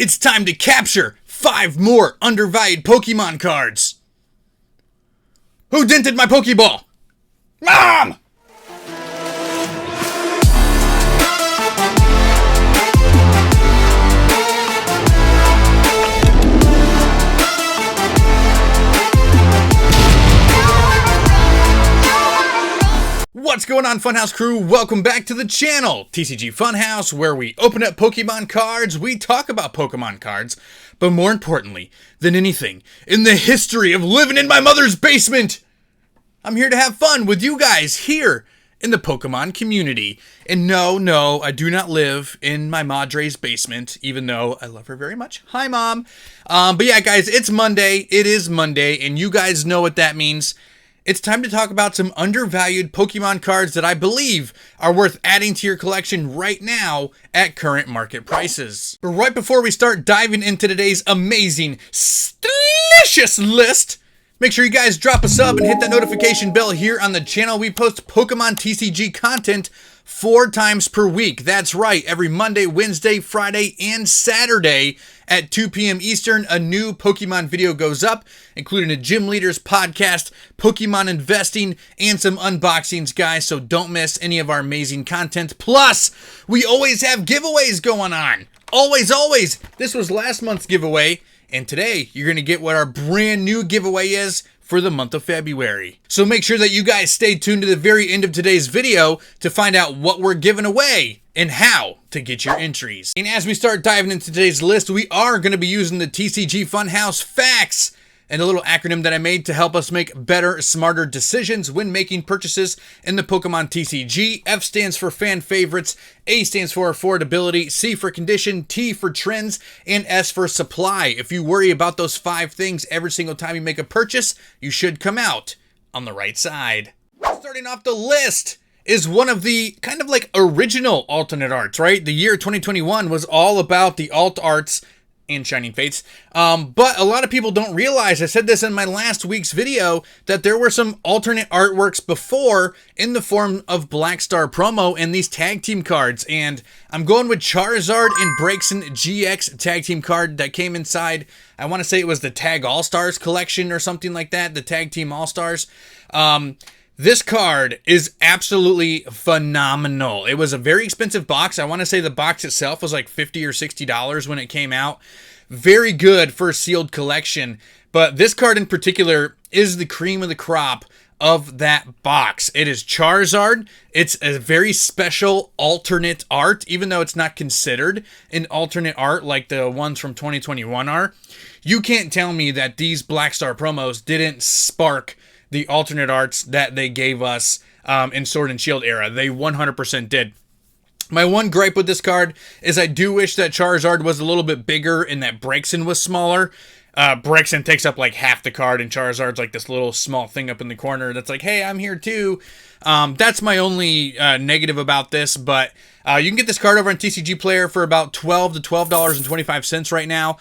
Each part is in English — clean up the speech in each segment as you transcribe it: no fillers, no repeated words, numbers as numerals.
It's time to capture 5 more undervalued Pokemon cards. Who dented my Pokeball? Mom! What's going on, Funhouse crew? Welcome back to the channel, TCG Funhouse, where we open up Pokemon cards, we talk about Pokemon cards, but more importantly than anything in the history of living in my mother's basement, I'm here to have fun with you guys here in the Pokemon community. And no, I do not live in my madre's basement, even though I love her very much. Hi, Mom. But yeah, guys, it's Monday. It is Monday, and you guys know what that means. It's time to talk about some undervalued Pokemon cards that I believe are worth adding to your collection right now at current market prices. But right before we start diving into today's amazing, delicious list, make sure you guys drop a sub and hit that notification bell here on the channel. We post Pokemon TCG content 4 times per week. That's right, every Monday, Wednesday, Friday, and Saturday at 2 p.m. Eastern, a new Pokemon video goes up, including a Gym Leaders podcast, Pokemon investing, and some unboxings, guys, so don't miss any of our amazing content. Plus, we always have giveaways going on. Always. This was last month's giveaway, and today you're going to get what our brand new giveaway is for the month of February. So make sure that you guys stay tuned to the very end of today's video to find out what we're giving away and how to get your entries. And as we start diving into today's list, we are going to be using the TCG Funhouse facts and a little acronym that I made to help us make better, smarter decisions when making purchases in the Pokemon TCG. F stands for fan favorites, A stands for affordability, C for condition, T for trends, and S for supply. If you worry about those 5 things every single time you make a purchase, you should come out on the right side. Starting off the list is one of the kind of like original alternate arts, right? The year 2021 was all about the alt arts and Shining Fates. But a lot of people don't realize, I said this in my last week's video, that there were some alternate artworks before in the form of Black Star promo and these tag team cards. And I'm going with Charizard and Braixen GX tag team card that came inside, I want to say it was the Tag All-Stars collection or something like that, the Tag Team All-Stars. This card is absolutely phenomenal. It was a very expensive box. I want to say the box itself was like $50 or $60 when it came out. Very good for a sealed collection. But this card in particular is the cream of the crop of that box. It is Charizard. It's a very special alternate art, even though it's not considered an alternate art like the ones from 2021 are. You can't tell me that these Black Star promos didn't spark the alternate arts that they gave us in Sword and Shield era. They 100% did. My one gripe with this card is I do wish that Charizard was a little bit bigger and that Braixen was smaller. Braixen takes up like half the card and Charizard's like this little small thing up in the corner that's like, hey, I'm here too. That's my only negative about this, but you can get this card over on TCG Player for about $12 to $12.25 right now.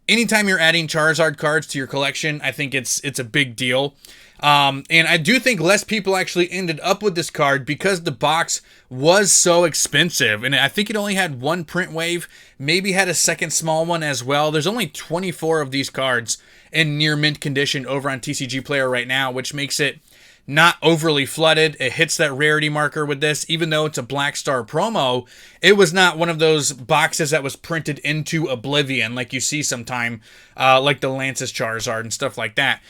Anytime you're adding Charizard cards to your collection, I think it's a big deal. And I do think less people actually ended up with this card because the box was so expensive. And I think it only had 1 print wave, maybe had a second small one as well. There's only 24 of these cards in near mint condition over on TCG Player right now, which makes it not overly flooded. It hits that rarity marker with this, even though it's a Black Star promo. It was not one of those boxes that was printed into oblivion like you see sometime, like the Lance's Charizard and stuff like that.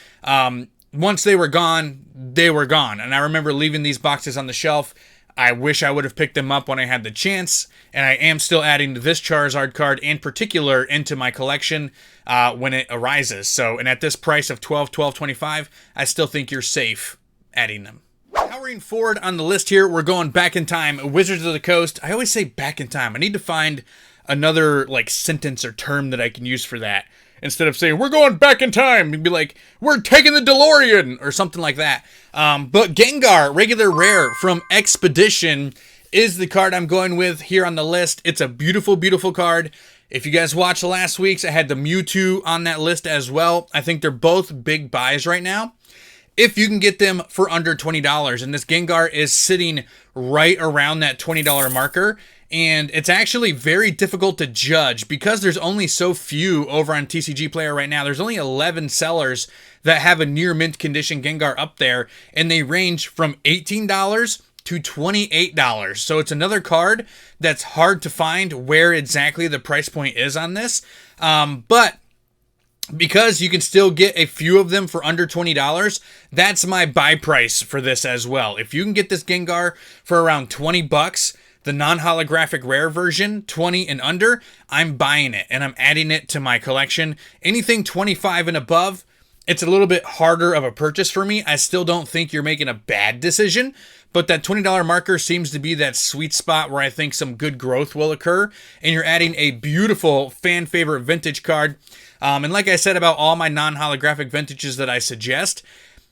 Once they were gone, they were gone. And I remember leaving these boxes on the shelf. I wish I would have picked them up when I had the chance. And I am still adding this Charizard card in particular into my collection when it arises. So, and at this price of $12.25, I still think you're safe adding them. Powering forward on the list here, we're going back in time. Wizards of the Coast. I always say back in time. I need to find another like sentence or term that I can use for that. Instead of saying, we're going back in time, you'd be like, we're taking the DeLorean, or something like that. But Gengar, regular rare from Expedition, is the card I'm going with here on the list. It's a beautiful, beautiful card. If you guys watched last week's, I had the Mewtwo on that list as well. I think they're both big buys right now, if you can get them for under $20. And this Gengar is sitting right around that $20 marker. and it's actually very difficult to judge because there's only so few over on TCG Player right now. There's only 11 sellers that have a near mint condition Gengar up there, and they range from $18 to $28. So it's another card that's hard to find where exactly the price point is on this. But because you can still get a few of them for under $20, that's my buy price for this as well. If you can get this Gengar for around 20 bucks, the non-holographic rare version, 20 and under, I'm buying it and I'm adding it to my collection. Anything 25 and above, it's a little bit harder of a purchase for me. I still don't think you're making a bad decision, but that $20 marker seems to be that sweet spot where I think some good growth will occur, and you're adding a beautiful fan favorite vintage card. And like I said about all my non-holographic vintages that I suggest,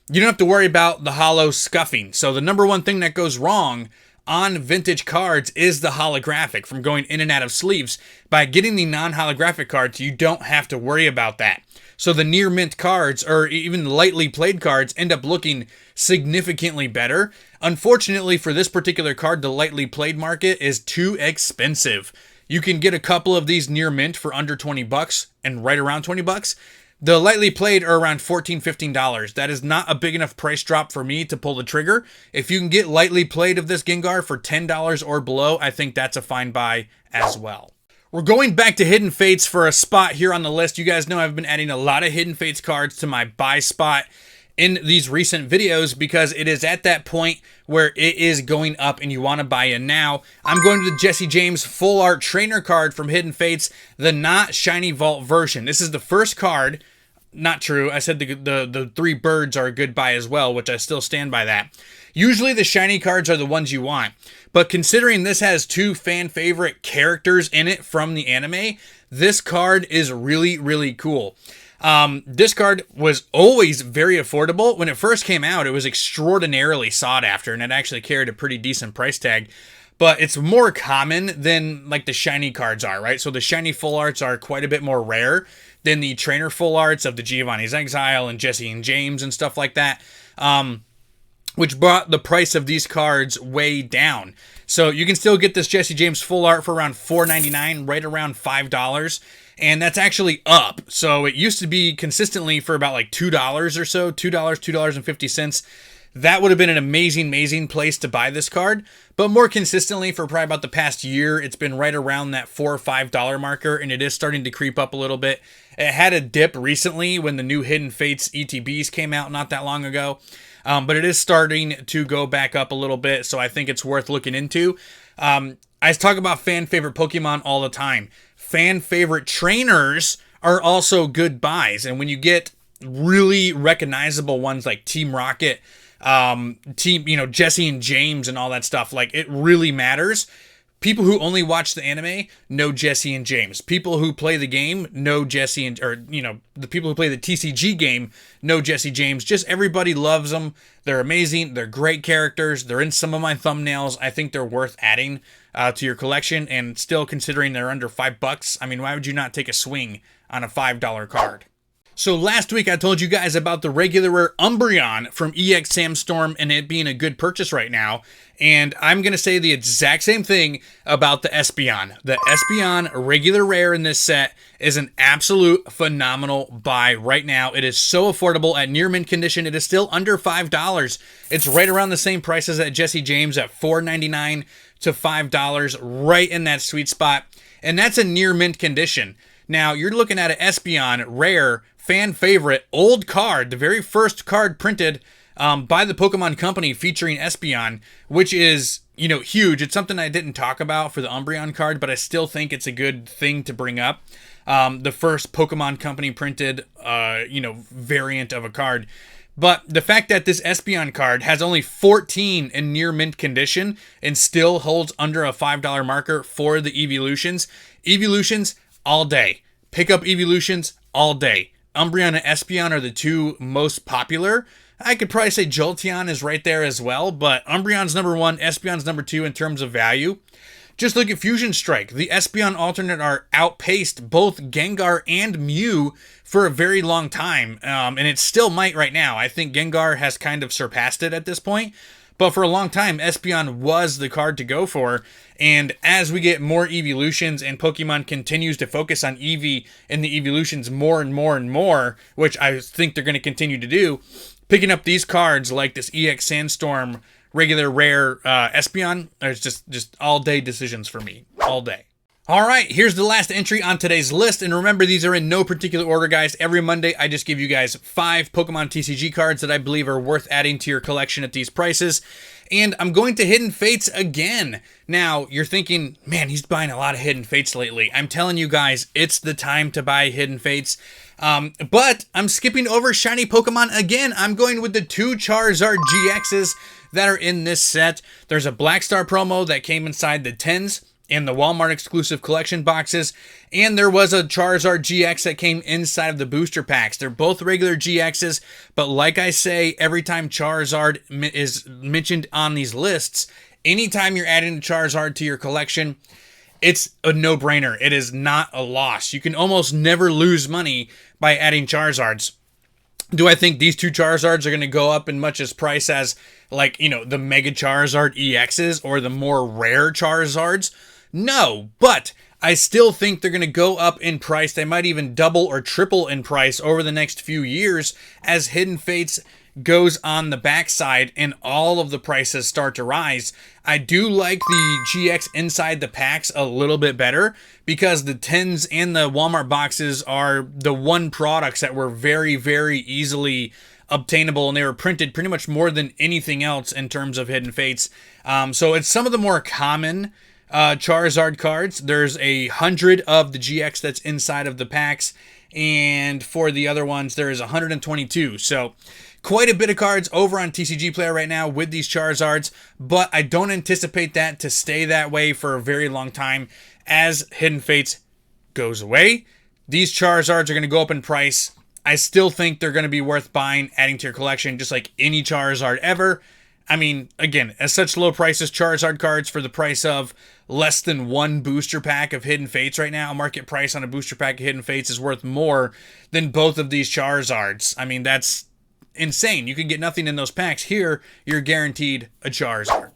you don't have to worry about the holo scuffing. So the number one thing that goes wrong on vintage cards is the holographic from going in and out of sleeves. By getting the non-holographic cards, you don't have to worry about that. So the near mint cards, or even lightly played cards, end up looking significantly better. Unfortunately for this particular card, the lightly played market is too expensive. You can get a couple of these near mint for under 20 bucks and right around 20 bucks. The lightly played are around $14, $15. That is not a big enough price drop for me to pull the trigger. If you can get lightly played of this Gengar for $10 or below, I think that's a fine buy as well. We're going back to Hidden Fates for a spot here on the list. You guys know I've been adding a lot of Hidden Fates cards to my buy spot in these recent videos because it is at that point where it is going up and you want to buy in now. I'm going to the Jesse James Full Art Trainer card from Hidden Fates, the not shiny vault version. This is the first card. Not true. I said the three birds are a good buy as well, which I still stand by that. Usually the shiny cards are the ones you want, but considering this has two fan favorite characters in it from the anime, this card is really, really cool. This card was always very affordable. When it first came out, it was extraordinarily sought after, and it actually carried a pretty decent price tag. But it's more common than like the shiny cards are, right? So the shiny full arts are quite a bit more rare than the trainer full arts of the Giovanni's Exile and Jesse and James and stuff like that, which brought the price of these cards way down. So you can still get this Jesse James full art for around $4.99, right around $5. And that's actually up. So it used to be consistently for about like $2 or so, $2.50. That would have been an amazing place to buy this card. But more consistently for probably about the past year, it's been right around that $4 or $5 marker, and it is starting to creep up a little bit. It had a dip recently when the new Hidden Fates ETBs came out not that long ago. But it is starting to go back up a little bit, so I think it's worth looking into. I talk about fan favorite Pokemon all the time. Fan favorite trainers are also good buys, and when you get really recognizable ones like Team Rocket, Jesse and James and all that stuff, like it really matters. People who only watch the anime know Jesse and James. People who play the game know Jesse the people who play the TCG game know Jesse James. Just everybody loves them. They're amazing. They're great characters. They're in some of my thumbnails. I think they're worth adding to your collection, and still considering they're under $5. I mean, why would you not take a swing on a $5 card? So last week I told you guys about the regular rare Umbreon from EX Sandstorm and it being a good purchase right now. And I'm going to say the exact same thing about the espeon. The espeon regular rare in this set is an absolute phenomenal buy right now. It is so affordable at near mint condition. It is still under $5. It's right around the same price as at Jesse James at $4.99 to $5, right in that sweet spot. And that's a near mint condition. Now you're looking at an espeon rare fan favorite old card, the very first card printed by the Pokemon Company featuring espeon, which is, huge. It's something I didn't talk about for the Umbreon card, but I still think it's a good thing to bring up. The first Pokemon Company printed, variant of a card. But the fact that this espeon card has only 14 in near mint condition and still holds under a $5 marker for the evolutions all day. Pick up evolutions all day. Umbreon and espeon are the two most popular. I could probably say Jolteon is right there as well, but Umbreon's number one, Espeon's number two in terms of value. Just look at Fusion Strike. The Espeon alternate art outpaced both Gengar and Mew for a very long time, and it still might right now. I think Gengar has kind of surpassed it at this point, But for a long time, Espeon was the card to go for. And as we get more evolutions and Pokemon continues to focus on Eevee and the evolutions more and more and more, which I think they're going to continue to do, picking up these cards like this EX Sandstorm, regular rare Espeon, it's just all day decisions for me. All day. All right, here's the last entry on today's list, and remember, these are in no particular order, guys. Every Monday, I just give you guys 5 Pokemon TCG cards that I believe are worth adding to your collection at these prices, and I'm going to Hidden Fates again. Now, you're thinking, man, he's buying a lot of Hidden Fates lately. I'm telling you guys, it's the time to buy Hidden Fates, but I'm skipping over Shiny Pokemon again. I'm going with the 2 Charizard GXs that are in this set. There's a Black Star promo that came inside the 10s, and the Walmart exclusive collection boxes, and there was a Charizard GX that came inside of the booster packs. They're both regular GXs, but like I say, every time Charizard is mentioned on these lists, anytime you're adding a Charizard to your collection, it's a no-brainer. It is not a loss. You can almost never lose money by adding Charizards. Do I think these 2 Charizards are going to go up in much as price as, like, you know, the Mega Charizard EXs or the more rare Charizards? No, but I still think they're going to go up in price. They might even double or triple in price over the next few years as Hidden Fates goes on the backside and all of the prices start to rise. I do like the GX inside the packs a little bit better because the 10s and the Walmart boxes are the one products that were very, very easily obtainable, and they were printed pretty much more than anything else in terms of Hidden Fates. So it's some of the more common Charizard cards. There's 100 of the GX that's inside of the packs, and for the other ones there is 122. So quite a bit of cards over on TCG Player right now with these Charizards, but I don't anticipate that to stay that way for a very long time. As Hidden Fates goes away, these Charizards are going to go up in price. I still think they're going to be worth buying, adding to your collection, just like any Charizard ever. I mean, again, at such low prices, Charizard cards for the price of less than 1 booster pack of Hidden Fates right now. Market price on a booster pack of Hidden Fates is worth more than both of these Charizards. I mean, that's insane. You can get nothing in those packs. Here, you're guaranteed a Charizard.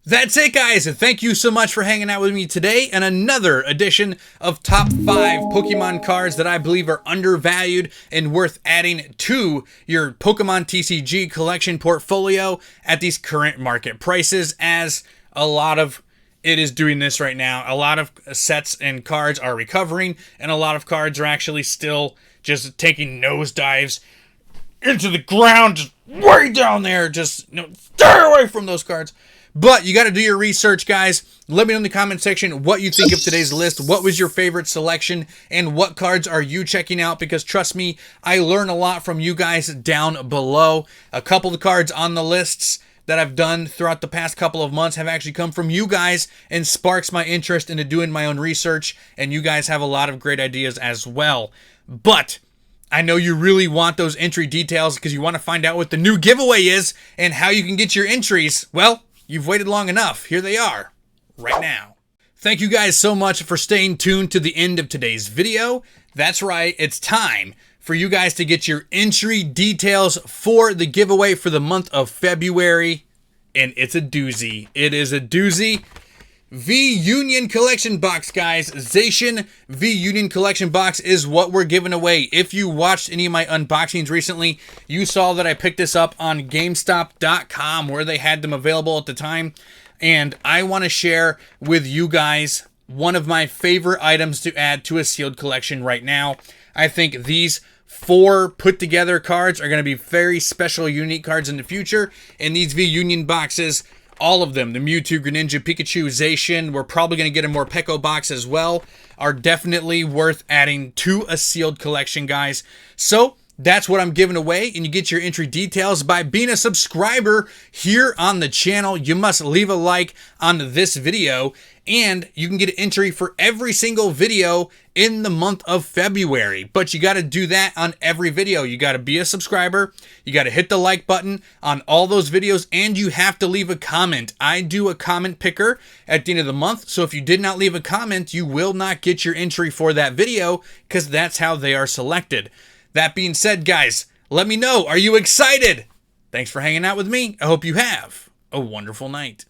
That's it, guys. Thank you so much for hanging out with me today and another edition of Top 5 Pokemon cards that I believe are undervalued and worth adding to your Pokemon TCG collection portfolio at these current market prices, as a lot of it is doing this right now. A lot of sets and cards are recovering, and a lot of cards are actually still just taking nosedives into the ground, just way down there. Just, stay away from those cards. But you got to do your research, guys. Let me know in the comment section what you think of today's list. What was your favorite selection? And what cards are you checking out? Because trust me, I learn a lot from you guys down below. A couple of the cards on the lists that I've done throughout the past couple of months have actually come from you guys and sparks my interest into doing my own research. And you guys have a lot of great ideas as well. But I know you really want those entry details because you want to find out what the new giveaway is and how you can get your entries. Well, you've waited long enough. Here they are, right now. Thank you guys so much for staying tuned to the end of today's video. That's right, it's time for you guys to get your entry details for the giveaway for the month of February. And it's a doozy. It is a doozy. V-Union Collection Box, guys. Zacian V-Union Collection Box is what we're giving away. If you watched any of my unboxings recently, you saw that I picked this up on GameStop.com where they had them available at the time. And I want to share with you guys one of my favorite items to add to a sealed collection right now. I think these 4 put together cards are going to be very special, unique cards in the future. And these V-Union boxes, all of them, the Mewtwo, Greninja, Pikachu, Zacian, we're probably going to get a Morpeko box as well, are definitely worth adding to a sealed collection, guys. So that's what I'm giving away, and you get your entry details by being a subscriber here on the channel. You must leave a like on this video, and you can get an entry for every single video in the month of February. But you got to do that on every video. You got to be a subscriber, you got to hit the like button on all those videos, and you have to leave a comment. I do a comment picker at the end of the month, so if you did not leave a comment, you will not get your entry for that video, because that's how they are selected. That being said, guys, let me know, are you excited? Thanks for hanging out with me. I hope you have a wonderful night.